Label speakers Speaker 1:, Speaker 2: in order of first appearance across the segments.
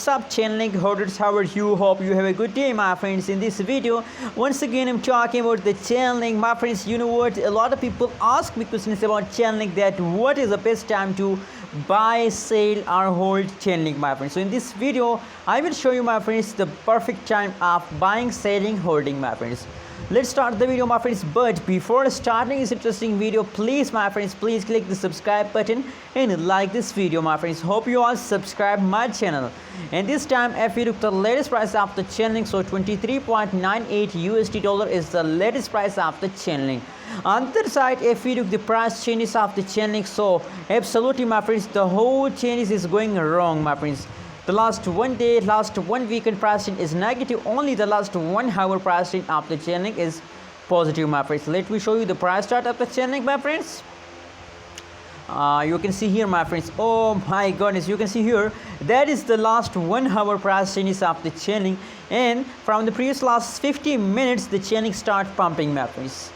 Speaker 1: What's up, Chainlink holders? How are you? Hope you have a good day, my friends. In this video, once again I'm talking about the Chainlink. My friends, you know what, a lot of people ask me questions about Chainlink, that what is the best time to buy, sell or hold Chainlink, my friends. So in this video I will show you, my friends, the perfect time of buying, selling, holding, my friends. Let's start the video, my friends. But before starting this interesting video, please, my friends, please click the subscribe button and like this video, my friends. Hope you all subscribe my channel. And this time, if you look the latest price of the Chainlink, so 23.98 USD dollar is the latest price of the Chainlink. On the other side, if you look the price changes of the Chainlink, so absolutely, my friends, the whole change is going wrong, my friends. The last 1 day, last 1 weekend pricing is negative. Only the last 1 hour pricing of the Chainlink is positive, my friends. Let me show you the price chart of the Chainlink, my friends. You can see here, my friends. Oh my goodness, you can see here that is the last 1 hour price changes of the Chainlink, and from the previous last 50 minutes the Chainlink start pumping, my friends.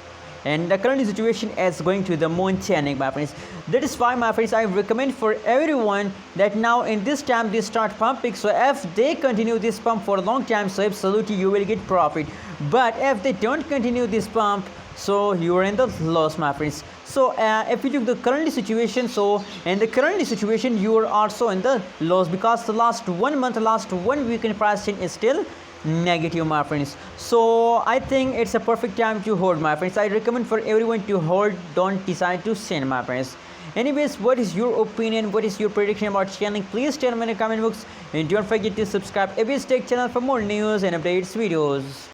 Speaker 1: And the current situation is going to the moon Chainlink, my friends. That is why, my friends, I recommend for everyone that now in this time they start pumping. So if they continue this pump for a long time, so absolutely you will get profit. But if they don't continue this pump, so you are in the loss, my friends. So if you look the current situation, so in the current situation you are also in the loss, because the last 1 month, last 1 weekend pricing is still negative, my friends. So I think it's a perfect time to hold, my friends. I recommend for everyone to hold, don't decide to sell, my friends. Anyways, what is your opinion, what is your prediction about Chainlink? Please tell me in the comment box, and don't forget to subscribe ABS Tech channel for more news and updates videos.